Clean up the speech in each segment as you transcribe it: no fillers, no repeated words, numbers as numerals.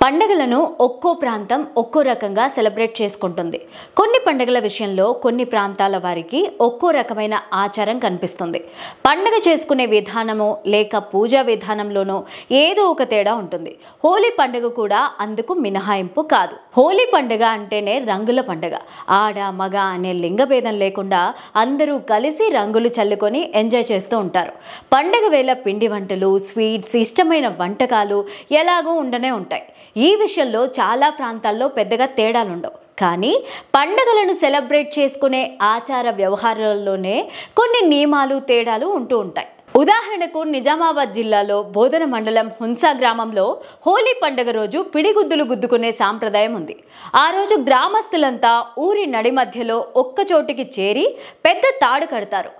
పండుగలను ఒక్కో ప్రాంతం ఒక్కో రకంగా సెలబ్రేట్ చేసుకుంటుంది. కొన్ని పండుగల విషయంలో కొన్ని ప్రాంతాల వారికి ఒక్కో రకమైన ఆచారం కనిపిస్తుంది. పండుగ చేసుకునే విధానమో లేక పూజా విధానంలోనో ఏదో ఒక తేడా ఉంటుంది. హోలీ పండుగ కూడా అందుకు మినహాయింపు కాదు. హోలీ పండుగ అంటేనే రంగుల పండుగ. ఆడ మగ అనే లింగభేదం లేకుండా అందరూ కలిసి రంగులు చల్లుకొని ఎంజాయ్ చేస్తూ ఉంటారు. పండుగ వేళ పిండి వంటలు, స్వీట్స్, ఇష్టమైన వంటకాలు ఎలాగో ఉండనే ఉంటాయి. ఈ విషయంలో చాలా ప్రాంతాల్లో పెద్దగా తేడాలుండవు. కానీ పండుగలను సెలబ్రేట్ చేసుకునే ఆచార వ్యవహారాల్లోనే కొన్ని నియమాలు, తేడాలు ఉంటూ ఉంటాయి. ఉదాహరణకు నిజామాబాద్ జిల్లాలో బోధన మండలం హున్సా గ్రామంలో హోలీ పండుగ రోజు పిడిగుద్దులు గుద్దుకునే సాంప్రదాయం ఉంది. ఆ రోజు గ్రామస్తులంతా ఊరి నడి మధ్యలో ఒక్కచోటికి చేరి పెద్ద తాడు కడతారు.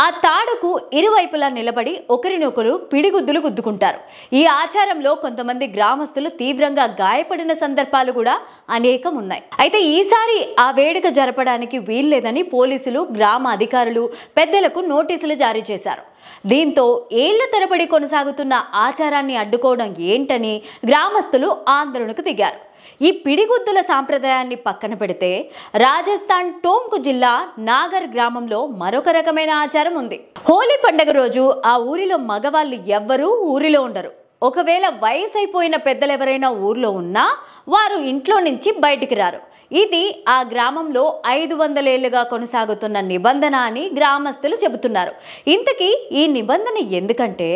ఆ తాడుకు ఇరువైపులా నిలబడి ఒకరినొకరు పిడిగుద్దులు గుద్దుకుంటారు. ఈ ఆచారంలో కొంతమంది గ్రామస్తులు తీవ్రంగా గాయపడిన సందర్భాలు కూడా అనేకం ఉన్నాయి. అయితే ఈసారి ఆ వేడుక జరపడానికి వీల్లేదని పోలీసులు, గ్రామ అధికారులు పెద్దలకు నోటీసులు జారీ చేశారు. దీంతో ఏళ్ల తరబడి కొనసాగుతున్న ఆచారాన్ని అడ్డుకోవడం ఏంటని గ్రామస్తులు ఆందోళనకు దిగారు. ఈ పిడిగుద్దుల సాంప్రదాయాన్ని పక్కన పెడితే రాజస్థాన్ టోంక్ జిల్లా నాగర్ గ్రామంలో మరొక రకమైన ఆచారం ఉంది. హోలీ పండుగ రోజు ఆ ఊరిలో మగవాళ్ళు ఎవ్వరూ ఊరిలో ఉండరు. ఒకవేళ వయసు అయిపోయిన పెద్దలు ఎవరైనా ఊర్లో ఉన్నా వారు ఇంట్లో నుంచి బయటికి రారు. ఇది ఆ గ్రామంలో 500 ఏళ్లుగా కొనసాగుతున్న నిబంధన అని గ్రామస్తులు చెబుతున్నారు. ఇంతకీ ఈ నిబంధన ఎందుకంటే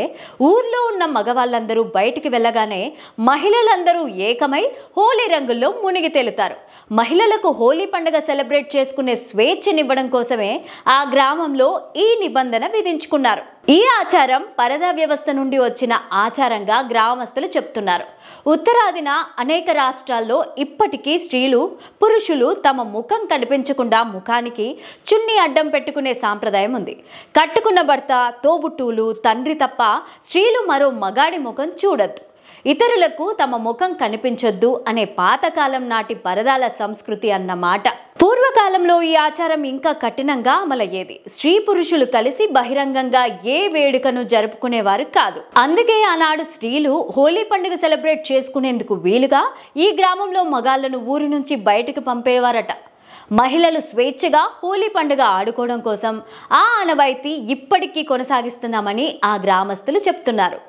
ఊర్లో ఉన్న మగవాళ్ళందరూ బయటికి వెళ్ళగానే మహిళలందరూ ఏకమై హోలీ రంగుల్లో మునిగి తేలుతారు. మహిళలకు హోలీ పండుగ సెలబ్రేట్ చేసుకునే స్వేచ్ఛనివ్వడం కోసమే ఆ గ్రామంలో ఈ నిబంధన విధించుకున్నారు. ఈ ఆచారం పరదా వ్యవస్థ నుండి వచ్చిన ఆచారంగా గ్రామస్తులు చెప్తున్నారు. ఉత్తరాదిన అనేక రాష్ట్రాల్లో ఇప్పటికీ స్త్రీలు, పురుషులు తమ ముఖం కనిపించకుండా ముఖానికి చున్నీ అడ్డం పెట్టుకునే సాంప్రదాయం ఉంది. కట్టుకున్న భర్త, తోబుట్టువులు, తండ్రి తప్ప స్త్రీలు మరో మగాడి ముఖం చూడొద్దు. ఇతరులకు తమ ముఖం కనిపించొద్దు అనే పాతకాలం నాటి పరదాల సంస్కృతి అన్నమాట. పూర్వకాలంలో ఈ ఆచారం ఇంకా కఠినంగా అమలయ్యేది. స్త్రీ పురుషులు కలిసి బహిరంగంగా ఏ వేడుకను జరుపుకునేవారు కాదు. అందుకే ఆనాడు స్త్రీలు హోలీ పండుగ సెలబ్రేట్ చేసుకునేందుకు వీలుగా ఈ గ్రామంలో మగాళ్లను ఊరి నుంచి బయటకు పంపేవారట. మహిళలు స్వేచ్ఛగా హోలీ పండుగ ఆడుకోవడం కోసం ఆ ఆనవాయితీ ఇప్పటికీ కొనసాగిస్తున్నామని ఆ గ్రామస్తులు చెప్తున్నారు.